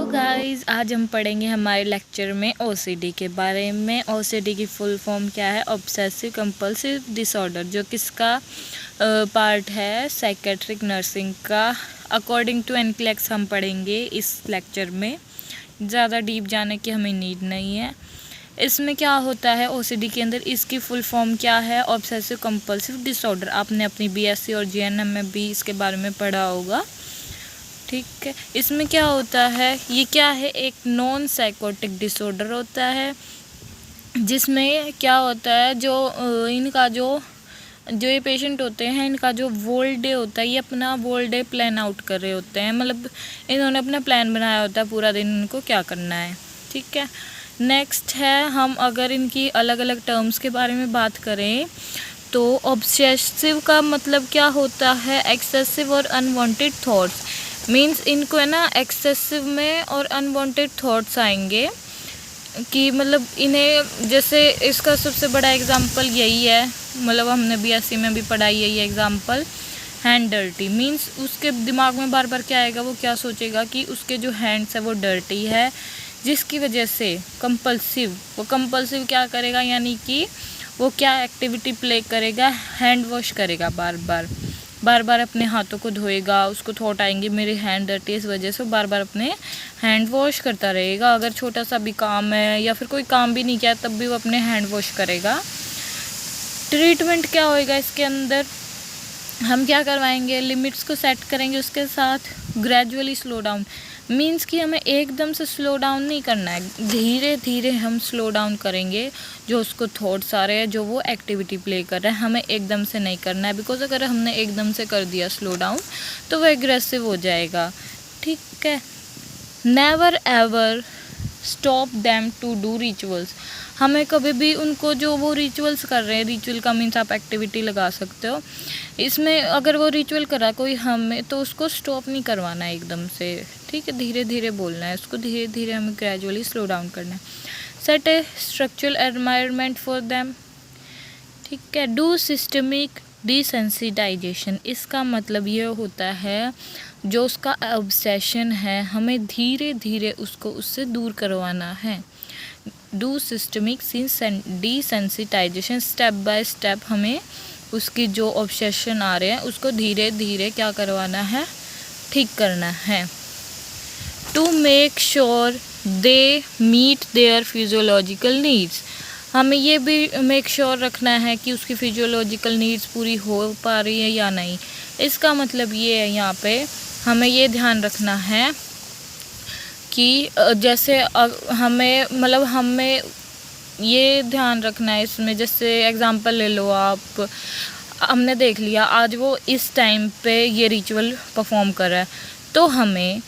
Guys, आज हम पढ़ेंगे हमारे लेक्चर में ओसीडी के बारे में। ओसीडी की फुल फॉर्म क्या है? ऑब्सेसिव कंपल्सिव डिसऑर्डर, जो किसका पार्ट है? साइकेट्रिक नर्सिंग का। अकॉर्डिंग टू एनक्लेक्स हम पढ़ेंगे इस लेक्चर में। ज़्यादा डीप जाने की हमें नीड नहीं है। इसमें क्या होता है ओसीडी के अंदर? इसकी फुल फॉर्म क्या है? Obsessive compulsive disorder. आपने अपनी बीएससी और जीएनएम में भी इसके बारे में पढ़ा होगा, ठीक है। इसमें क्या होता है, ये क्या है? एक नॉन साइकोटिक डिसऑर्डर होता है, जिसमें क्या होता है, जो ये पेशेंट होते हैं, इनका जो वोल डे होता है, ये अपना वोल डे प्लान आउट कर रहे होते हैं। मतलब इन्होंने अपना प्लान बनाया होता है पूरा दिन इनको क्या करना है, ठीक है। नेक्स्ट है, हम अगर इनकी अलग अलग टर्म्स के बारे में बात करें तो ऑब्सेसिव का मतलब क्या होता है? एक्सेसिव और अनवांटेड थॉट्स। मीन्स इनको है ना एक्सेसिव में और अनवांटेड थॉट्स आएंगे कि मतलब इन्हें, जैसे इसका सबसे बड़ा एग्जांपल यही है, मतलब हमने बीएससी में भी पढ़ाई यही एग्जांपल। हैंड डर्टी मीन्स उसके दिमाग में बार बार क्या आएगा, वो क्या सोचेगा कि उसके जो हैंड्स है वो डर्टी है, जिसकी वजह से कंपल्सिव क्या करेगा, यानी कि वो क्या एक्टिविटी प्ले करेगा? हैंड वॉश करेगा, बार बार अपने हाथों को धोएगा। उसको थॉट आएंगे मेरे हैंड डर्टी, इस वजह से बार बार अपने हैंड वॉश करता रहेगा। अगर छोटा सा भी काम है या फिर कोई काम भी नहीं किया तब भी वो अपने हैंड वॉश करेगा। ट्रीटमेंट क्या होएगा इसके अंदर? हम क्या करवाएंगे? लिमिट्स को सेट करेंगे, उसके साथ ग्रेजुअली स्लो डाउन। मीन्स कि हमें एकदम से स्लो डाउन नहीं करना है, धीरे धीरे हम स्लो डाउन करेंगे। जो उसको थॉट्स आ रहे हैं, जो वो एक्टिविटी प्ले कर रहा है, हमें एकदम से नहीं करना है। बिकॉज अगर हमने एकदम से कर दिया स्लो डाउन तो वो एग्रेसिव हो जाएगा, ठीक है। Never ever stop them to do rituals. हमें कभी भी उनको, जो वो रिचुअल्स कर रहे हैं, रिचुअल का मीन्स आप एक्टिविटी लगा सकते हो इसमें, अगर वो रिचुअल करा कोई हमें, तो उसको स्टॉप नहीं करवाना है एकदम से, ठीक है। धीरे धीरे बोलना है उसको, धीरे धीरे हमें ग्रेजुअली स्लो डाउन करना है। Set a structural environment for them, ठीक है। Do systemic desensitization. इसका मतलब ये होता है, जो उसका ऑब्सेशन है, हमें धीरे धीरे उसको उससे दूर करवाना है। Do systemic desensitization, step by step हमें उसकी जो ऑब्सेशन आ रहे हैं उसको धीरे धीरे क्या करवाना है? ठीक करना है। To make sure they meet their physiological needs. हमें ये भी मेक श्योर रखना है कि उसकी फिजियोलॉजिकल नीड्स पूरी हो पा रही है या नहीं। इसका मतलब ये है, यहाँ पे हमें ये ध्यान रखना है कि जैसे हमें ये ध्यान रखना है इसमें, जैसे एग्जांपल ले लो आप। हमने देख लिया आज वो इस टाइम पे ये रिचुअल परफॉर्म कर रहा है, तो हमें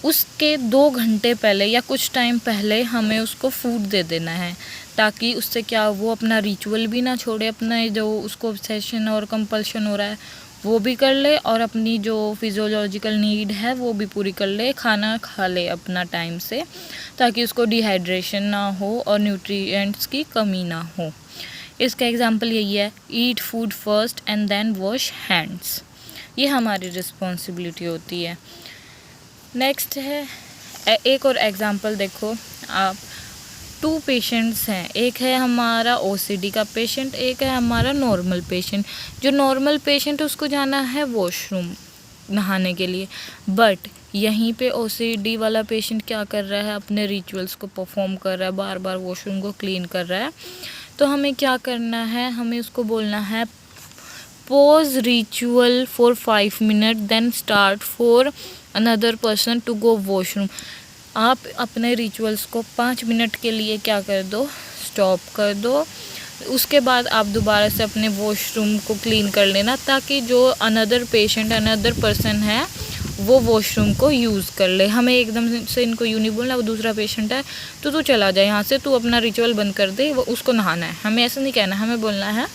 उसके 2 घंटे पहले या कुछ टाइम पहले हमें उसको फूड दे देना है, ताकि उससे क्या, वो अपना रिचुअल भी ना छोड़े, अपना जो उसको ऑब्सेशन और कंपल्शन हो रहा है वो भी कर ले, और अपनी जो फिजियोलॉजिकल नीड है वो भी पूरी कर ले, खाना खा ले अपना टाइम से, ताकि उसको डिहाइड्रेशन ना हो और न्यूट्रिएंट्स की कमी ना हो। इसका एग्जांपल यही है, eat food first and then wash hands. ये हमारी रिस्पॉन्सिबिलिटी होती है। नेक्स्ट है, एक और एग्जांपल देखो आप। 2 पेशेंट्स हैं, एक है हमारा ओसीडी का पेशेंट, एक है हमारा नॉर्मल पेशेंट। जो नॉर्मल पेशेंट उसको जाना है वॉशरूम नहाने के लिए, बट यहीं पे ओसीडी वाला पेशेंट क्या कर रहा है? अपने रिचुअल्स को परफॉर्म कर रहा है, बार बार वॉशरूम को क्लीन कर रहा है। तो हमें क्या करना है? हमें उसको बोलना है pause ritual for 5 minute then start for another person to go washroom. आप अपने रिचुअल्स को 5 मिनट के लिए क्या कर दो? स्टॉप कर दो। उसके बाद आप दोबारा से अपने वॉशरूम को क्लीन कर लेना, ताकि जो अनदर पर्सन है वो वॉशरूम को यूज़ कर ले। हमें एकदम से इनको यूँ नहीं बोलना, वो दूसरा पेशेंट है तो तू चला जाए यहाँ से, तू अपना रिचुअल बंद कर दे, वो उसको नहाना है। हमें ऐसा नहीं कहना, हमें बोलना है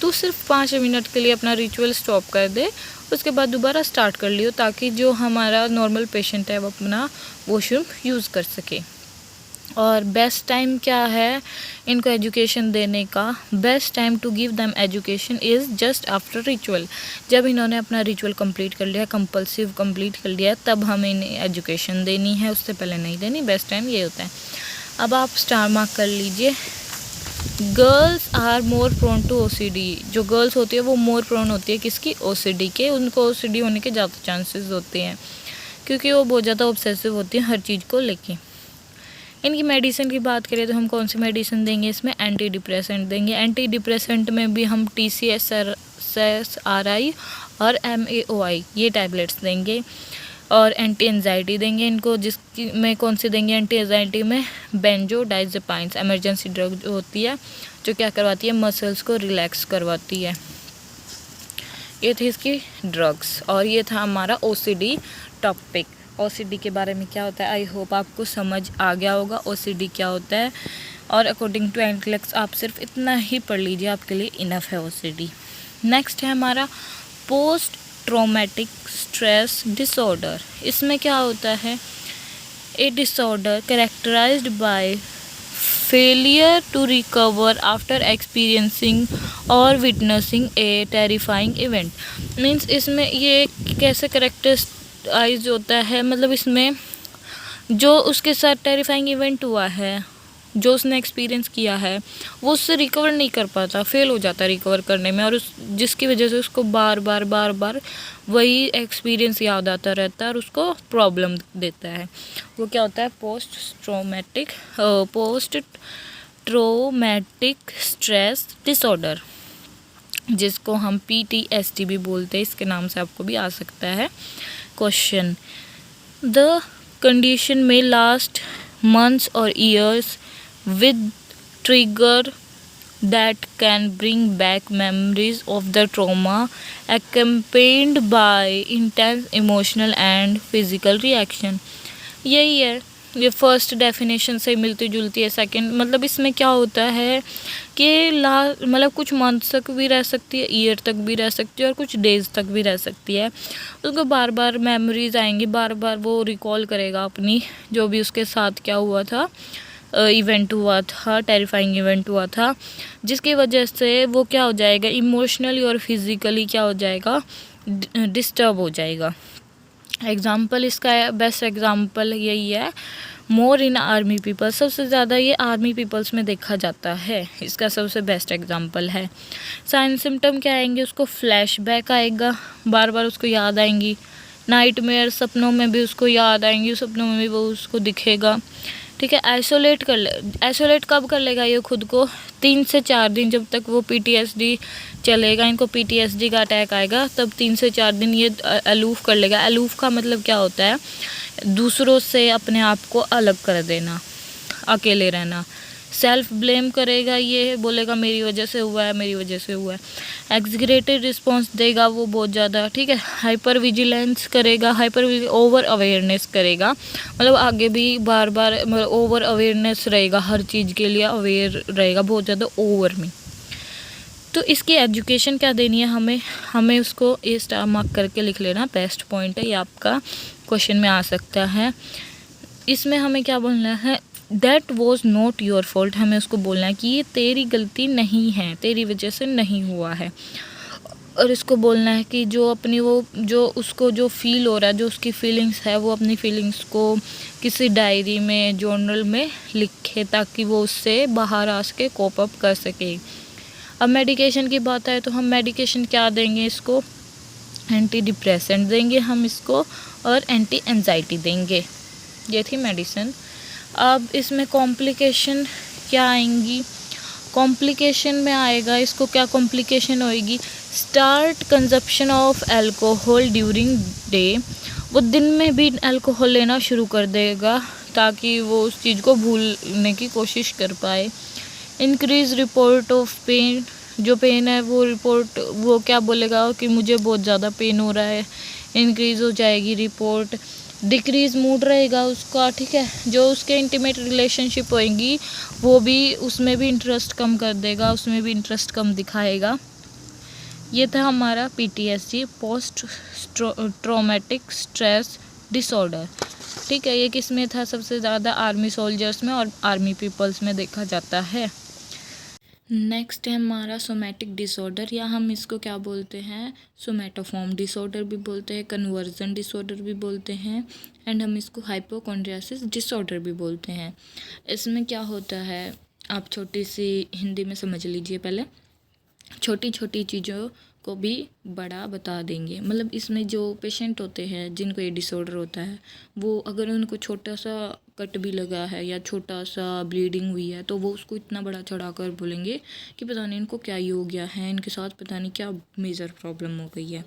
तू सिर्फ 5 मिनट के लिए अपना रिचुअल स्टॉप कर दे, उसके बाद दोबारा स्टार्ट कर लियो, ताकि जो हमारा नॉर्मल पेशेंट है वो अपना वॉशरूम यूज़ कर सके। और बेस्ट टाइम क्या है इनको एजुकेशन देने का? Best time to give them education is just after ritual. जब इन्होंने अपना रिचुअल कंप्लीट कर लिया, कंपल्सिव कंप्लीट कर लिया, तब हमें इन्हें एजुकेशन देनी है, उससे पहले नहीं देनी। बेस्ट टाइम ये होता है। अब आप स्टार मार्क कर लीजिए। Girls are more prone to OCD। जो गर्ल्स होती है वो मोर प्रोन होती है किसकी? OCD के। उनको OCD होने के ज़्यादा चांसेस होते हैं क्योंकि वो बहुत ज़्यादा ऑब्सेसिव होती है हर चीज़ को लेके। इनकी मेडिसिन की बात करें तो हम कौन सी मेडिसिन देंगे? इसमें एंटी डिप्रेसेंट देंगे। एंटी डिप्रेसेंट में भी हम TCSRI और MAOI ये टैबलेट्स देंगे। और एंटी एंजाइटी देंगे इनको, जिसकी में कौन सी देंगे? एंटी एंजाइटी में बेंजोडाइजेपाइंस, एमरजेंसी ड्रग जो होती है, जो क्या करवाती है? मसल्स को रिलैक्स करवाती है। ये थी इसकी ड्रग्स और ये था हमारा OCD टॉपिक। OCD के बारे में क्या होता है, आई होप आपको समझ आ गया होगा OCD क्या होता है। और अकॉर्डिंग टू एंटलेक्स आप सिर्फ इतना ही पढ़ लीजिए, आपके लिए इनफ है OCD। नेक्स्ट है हमारा पोस्ट ट्रॉमेटिक स्ट्रेस डिसऑर्डर। इसमें क्या होता है? A disorder characterized by failure to recover after experiencing और witnessing a terrifying event. Means इसमें ये कैसे कैरेक्टराइज होता है, मतलब इसमें जो उसके साथ टेरिफाइंग इवेंट हुआ है, जो उसने एक्सपीरियंस किया है, वो उससे रिकवर नहीं कर पाता, फेल हो जाता है रिकवर करने में, और जिसकी वजह से उसको बार बार वही एक्सपीरियंस याद आता रहता है और उसको प्रॉब्लम देता है। वो क्या होता है? पोस्ट ट्रोमैटिक स्ट्रेस डिसऑर्डर, जिसको हम PTSD भी बोलते हैं। इसके नाम से आपको भी आ सकता है क्वेश्चन। द कंडीशन में last months or years with trigger that can bring back memories of the trauma accompanied by intense emotional and physical reaction। यही है, ये फर्स्ट डेफिनेशन से मिलती जुलती है। सेकंड मतलब इसमें क्या होता है कि मतलब कुछ मंथ्स तक भी रह सकती है, ईयर तक भी रह सकती है और कुछ डेज तक भी रह सकती है। उसको बार बार मेमोरीज आएंगी, बार बार वो रिकॉल करेगा अपनी जो भी उसके साथ क्या हुआ था, इवेंट हुआ था, टेरिफाइंग इवेंट हुआ था, जिसकी वजह से वो क्या हो जाएगा? इमोशनली और फिज़िकली क्या हो जाएगा? डिस्टर्ब हो जाएगा। एग्ज़ाम्पल इसका बेस्ट एग्ज़ाम्पल यही है, मोर इन आर्मी पीपल। सबसे ज़्यादा ये आर्मी पीपल्स में देखा जाता है, इसका सबसे बेस्ट एग्ज़ाम्पल है। साइन सिम्टम क्या आएंगे? उसको फ्लैशबैक आएगा, बार बार उसको याद आएंगी, नाइटमेयर, सपनों में भी उसको याद आएंगी, सपनों में भी वो उसको दिखेगा। ठीक है। आइसोलेट कब कर लेगा ये खुद को? 3 से 4 दिन, जब तक वो PTSD चलेगा, इनको PTSD का अटैक आएगा, तब 3 से 4 दिन ये अलूफ कर लेगा। अलूफ का मतलब क्या होता है? दूसरों से अपने आप को अलग कर देना, अकेले रहना। सेल्फ ब्लेम करेगा, ये बोलेगा मेरी वजह से हुआ है, मेरी वजह से हुआ है। एग्जीक्यूटिव रिस्पॉन्स देगा वो बहुत ज़्यादा। ठीक है। हाइपर विजिलेंस करेगा, ओवर अवेयरनेस करेगा, मतलब आगे भी बार बार ओवर अवेयरनेस रहेगा, हर चीज़ के लिए अवेयर रहेगा, बहुत ज़्यादा ओवर में। तो इसकी एजुकेशन क्या देनी है हमें उसको ए स्टार मार्क करके लिख लेना, बेस्ट पॉइंट है ये, आपका क्वेश्चन में आ सकता है। इसमें हमें क्या बोलना है? That was not your fault. हमें उसको बोलना है कि ये तेरी गलती नहीं है, तेरी वजह से नहीं हुआ है। और इसको बोलना है कि जो अपनी जो उसको जो फील हो रहा है, जो उसकी फीलिंग्स है, वो अपनी फीलिंग्स को किसी डायरी में, जर्नल में लिखे, ताकि वो उससे बाहर आ सके, कोप अप कर सके। अब मेडिकेशन की बात आए तो हम मेडिकेशन क्या देंगे इसको? एंटी डिप्रेसेंट देंगे हम इसको, और एंटी एंजाइटी देंगे। ये थी मेडिसिन। अब इसमें कॉम्प्लिकेशन क्या आएंगी? कॉम्प्लिकेशन में आएगा, इसको क्या कॉम्प्लिकेशन होएगी? Start consumption of alcohol during day. वो दिन में भी अल्कोहल लेना शुरू कर देगा ताकि वो उस चीज़ को भूलने की कोशिश कर पाए। इंक्रीज रिपोर्ट ऑफ पेन, जो पेन है वो क्या बोलेगा कि मुझे बहुत ज़्यादा पेन हो रहा है, इंक्रीज़ हो जाएगी रिपोर्ट। डिक्रीज़ मूड रहेगा उसका। ठीक है। जो उसके इंटीमेट रिलेशनशिप होएंगी वो भी, उसमें भी इंटरेस्ट कम कर देगा, उसमें भी इंटरेस्ट कम दिखाएगा। ये था हमारा PTSD, post traumatic stress disorder. ठीक है, ये किस में था? सबसे ज़्यादा आर्मी सोल्जर्स में और आर्मी पीपल्स में देखा जाता है। नेक्स्ट है हमारा सोमैटिक डिसऑर्डर, या हम इसको क्या बोलते हैं, सोमैटोफॉर्म डिसऑर्डर भी बोलते हैं, कन्वर्जन डिसऑर्डर भी बोलते हैं, एंड हम इसको हाइपोकॉन्ड्रियासिस डिसऑर्डर भी बोलते हैं। इसमें क्या होता है, आप छोटी सी हिंदी में समझ लीजिए पहले। छोटी छोटी चीज़ों को भी बड़ा बता देंगे, मतलब इसमें जो पेशेंट होते हैं जिनको ये डिसऑर्डर होता है, वो अगर उनको छोटा सा कट भी लगा है या छोटा सा ब्लीडिंग हुई है तो वो उसको इतना बड़ा चढ़ाकर बोलेंगे कि पता नहीं इनको क्या ही हो गया है, इनके साथ पता नहीं क्या मेजर प्रॉब्लम हो गई है।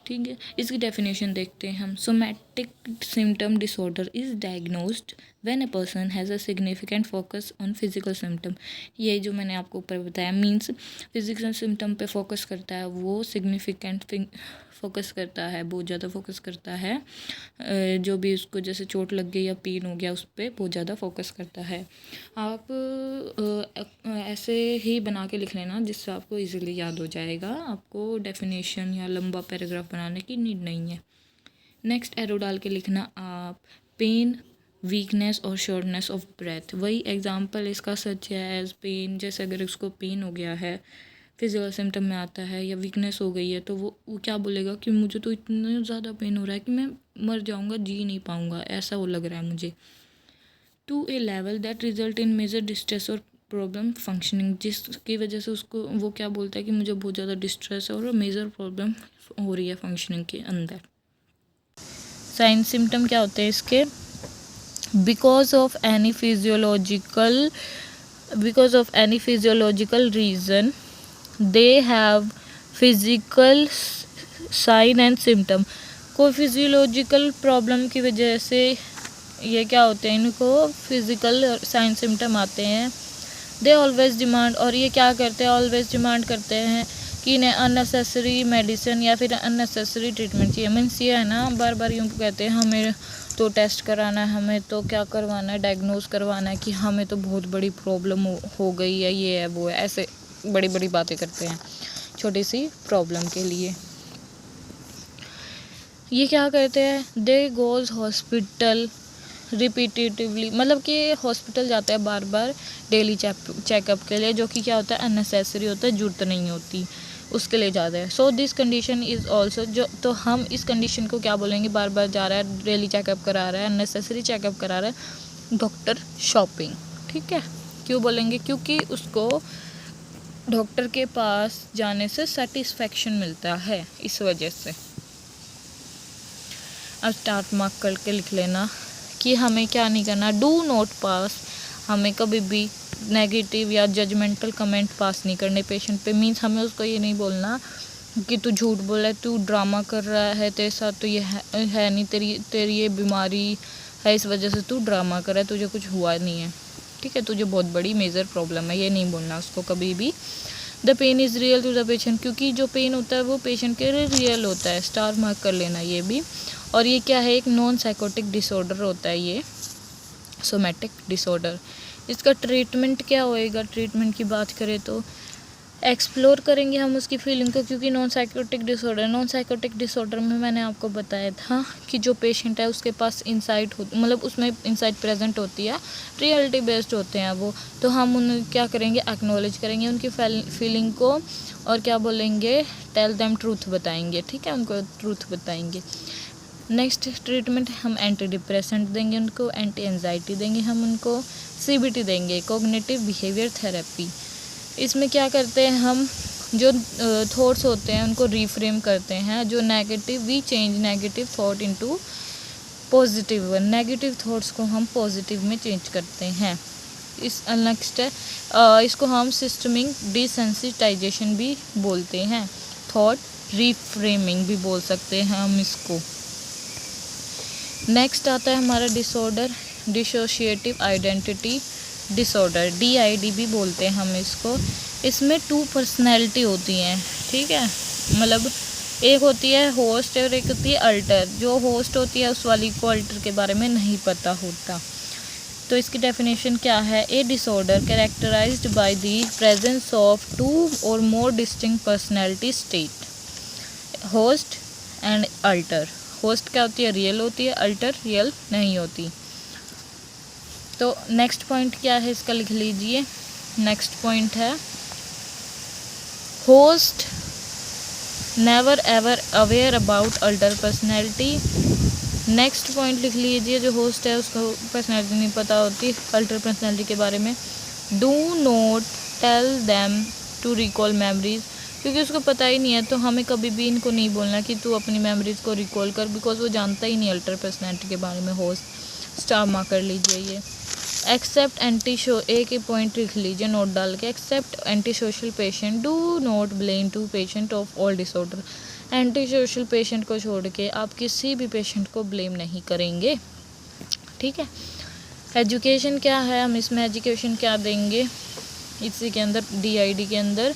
ठीक है, इसकी डेफिनेशन देखते हैं हम। Somatic symptom disorder is diagnosed when a person has a significant focus on physical symptom. ये जो मैंने आपको ऊपर बताया मीन्स फिजिकल सिम्टम पे फोकस करता है, वो सिग्निफिकेंट फोकस करता है, बहुत ज़्यादा फोकस करता है। जो भी उसको जैसे चोट लग गई या पेन हो गया उस पर बहुत ज़्यादा फोकस करता है। आप ऐसे ही बना के लिख लेना जिससे आपको इजीली याद हो जाएगा, आपको डेफिनेशन या लंबा पैराग्राफ बनाने की नीड नहीं है। नेक्स्ट एरो डाल के लिखना आप, पेन, वीकनेस और शॉर्टनेस ऑफ ब्रेथ। वही एग्जांपल इसका सच है एज पेन, जैसे अगर उसको पेन हो गया है, फिजिकल सिम्टम में आता है, या वीकनेस हो गई है तो वो क्या बोलेगा कि मुझे तो इतना ज़्यादा पेन हो रहा है कि मैं मर जाऊंगा, जी नहीं पाऊंगा, ऐसा वो लग रहा है मुझे। To a level that result in major distress और प्रॉब्लम फंक्शनिंग, जिसकी वजह से उसको वो क्या बोलता है कि मुझे बहुत ज़्यादा डिस्ट्रेस और मेजर प्रॉब्लम हो रही है फंक्शनिंग के अंदर। साइन सिम्टम क्या होते हैं इसके? Because of any physiological reason they have physical sign and symptom. कोई फिजियोलॉजिकल प्रॉब्लम की वजह से ये क्या होते हैं, इनको फिजिकल साइन सिम्टम आते हैं। दे ऑलवेज डिमांड, और ये क्या करते हैं, ऑलवेज डिमांड करते हैं कि इन्हें अननेसेसरी मेडिसिन या फिर अननेसेसरी ट्रीटमेंट चाहिए। मीन्स ये है ना, बार बार यूँ कहते हैं हमें तो टेस्ट कराना है, हमें तो क्या करवाना है, डायग्नोज करवाना है कि हमें तो बहुत बड़ी प्रॉब्लम हो गई है, ये है वो है, ऐसे बड़ी बड़ी बातें करते हैं छोटी सी प्रॉब्लम के लिए। ये क्या करते हैं, दे गोज हॉस्पिटल रिपीटेटिवली, मतलब कि हॉस्पिटल जाता है बार बार डेली चेकअप के लिए, जो कि क्या होता है, अननेसेसरी होता है, जरूरत नहीं होती उसके लिए जाता है। So this condition is also, जो तो हम इस कंडीशन को क्या बोलेंगे, बार बार जा रहा है, डेली चेकअप करा रहा है, अननेसेसरी चेकअप करा रहा है, डॉक्टर शॉपिंग। ठीक है, क्यों बोलेंगे, क्योंकि उसको डॉक्टर के पास जाने से सेटिस्फेक्शन मिलता है, इस वजह से। अब स्टार्ट मार्क करके लिख लेना कि हमें क्या नहीं करना, डू नॉट पास, हमें कभी भी नेगेटिव या जजमेंटल कमेंट पास नहीं करने पेशेंट पे। मीन्स हमें उसको ये नहीं बोलना कि तू झूठ बोल रहा है, तू ड्रामा कर रहा है, तेरे साथ तो ये है नहीं, तेरी ये बीमारी है, इस वजह से तू ड्रामा कर रहा है, तुझे कुछ हुआ नहीं है, ठीक है, तुझे बहुत बड़ी मेजर प्रॉब्लम है, ये नहीं बोलना उसको कभी भी। The pain is real to the patient, क्योंकि जो पेन होता है वो पेशेंट के लिए रियल होता है, स्टार मार्क कर लेना ये भी। और ये क्या है, एक नॉन साइकोटिक डिसऑर्डर होता है ये सोमैटिक डिसऑर्डर। इसका ट्रीटमेंट क्या होएगा, ट्रीटमेंट की बात करें तो एक्सप्लोर करेंगे हम उसकी फीलिंग को, क्योंकि नॉन साइकोटिक डिसऑर्डर में मैंने आपको बताया था कि जो पेशेंट है उसके पास इंसाइट हो, मतलब उसमें इंसाइट प्रेजेंट होती है, रियलिटी बेस्ड होते हैं वो, तो हम उन्हें क्या करेंगे, एक्नॉलेज करेंगे उनकी फीलिंग को, और क्या बोलेंगे, टेल देम ट्रूथ बताएंगे, ठीक है, उनको ट्रूथ बताएंगे। नेक्स्ट ट्रीटमेंट हम एंटी डिप्रेसेंट देंगे उनको, एंटी एंजाइटी देंगे हम उनको, सीबीटी देंगे, कोग्निटिव बिहेवियर थेरेपी। इसमें क्या करते हैं हम, जो थॉट्स होते हैं उनको रीफ्रेम करते हैं, जो negative, we change negative thought into positive one, negative thoughts को हम पॉजिटिव में चेंज करते हैं। इस नेक्स्ट है, इसको हम सिस्टमिक डिसेंसिटाइजेशन भी बोलते हैं, थॉट रीफ्रेमिंग भी बोल सकते हैं हम इसको। नेक्स्ट आता है हमारा disorder, dissociative identity disorder, DID भी बोलते हैं हम इसको। इसमें 2 पर्सनैलिटी होती हैं, ठीक है, मतलब एक होती है होस्ट और एक होती है अल्टर। जो होस्ट होती है उस वाली को अल्टर के बारे में नहीं पता होता। तो इसकी डेफिनेशन क्या है, a disorder characterized by the presence of 2 or more distinct personality state, host and alter. Host क्या होती है, रियल होती है, अल्टर रियल नहीं होती। तो नेक्स्ट पॉइंट क्या है इसका लिख लीजिए। नेक्स्ट पॉइंट है host never ever aware about alter personality. Next point लिख लीजिए, जो होस्ट है उसको पर्सनैलिटी नहीं पता होती, अल्टर पर्सनैलिटी के बारे में। Do not tell them to recall memories, क्योंकि उसको पता ही नहीं है, तो हमें कभी भी इनको नहीं बोलना कि तू अपनी मेमोरीज़ को रिकॉल कर, बिकॉज वो जानता ही नहीं अल्टर पर्सनैलिटी के बारे में। होस्ट स्टार मार्क कर लीजिए ये। एक्सेप्ट एंटी शो, एक ही पॉइंट लिख लीजिए नोट डाल के। Except anti social patient, do not blame to patient of all disorder. Anti social patient को छोड़ के आप किसी भी पेशेंट को ब्लेम नहीं करेंगे, ठीक है। एजुकेशन क्या है, हम इसमें एजुकेशन क्या देंगे, इसी के अंदर DID के अंदर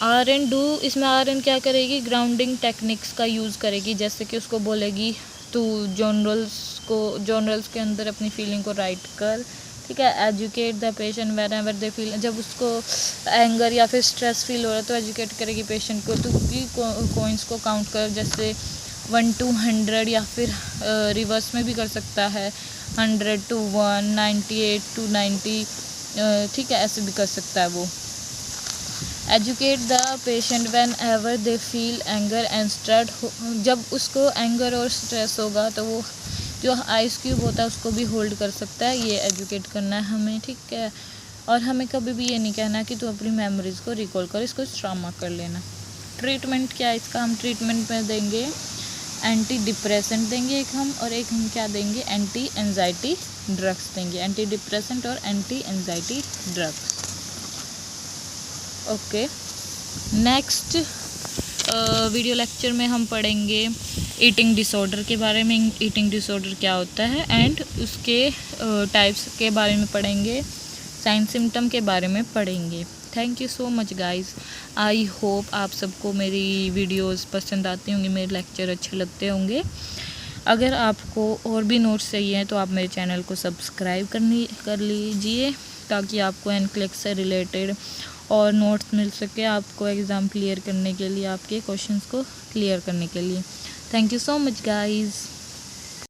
RN डू, इसमें RN क्या करेगी, ग्राउंडिंग टेक्निक्स का यूज़ करेगी। जैसे कि उसको बोलेगी तू जर्नल्स के अंदर अपनी फीलिंग को राइट कर, ठीक है। Educate the patient when ever they feel, जब उसको एंगर या फिर स्ट्रेस फील हो रहा है तो एजुकेट करेगी पेशेंट को। तो कॉइन्स को काउंट कर, जैसे 1 to 100, या फिर रिवर्स में भी कर सकता है, 100 to 1, 98 to 90, ठीक है, ऐसे भी कर सकता है वो। Educate the patient when ever they feel anger and stress, जब उसको एंगर और स्ट्रेस होगा तो वो जो आइस क्यूब होता है उसको भी होल्ड कर सकता है, ये एजुकेट करना है हमें, ठीक है। और हमें कभी भी ये नहीं कहना कि तू अपनी मेमोरीज़ को रिकॉल कर, इसको स्ट्रामा कर लेना। ट्रीटमेंट क्या है इसका, हम ट्रीटमेंट में देंगे एंटी डिप्रेसेंट देंगे एक हम, और एक हम क्या देंगे, एंटी एंजाइटी ड्रग्स देंगे, एंटी डिप्रेसेंट और anti anxiety drugs. Okay, next video lecture में हम पढ़ेंगे ईटिंग डिसऑर्डर के बारे में, ईटिंग डिसऑर्डर क्या होता है एंड उसके टाइप्स के बारे में पढ़ेंगे, साइन सिम्टम के बारे में पढ़ेंगे। Thank you so much guys, I hope आप सबको मेरी वीडियोस पसंद आती होंगी, मेरे लेक्चर अच्छे लगते होंगे। अगर आपको और भी नोट्स चाहिए तो आप मेरे चैनल को सब्सक्राइब कर लीजिए, ताकि आपको NCLEX से रिलेटेड और नोट्स मिल सके आपको एग्ज़ाम क्लियर करने के लिए, आपके क्वेश्चंस को क्लियर करने के लिए। Thank you so much guys.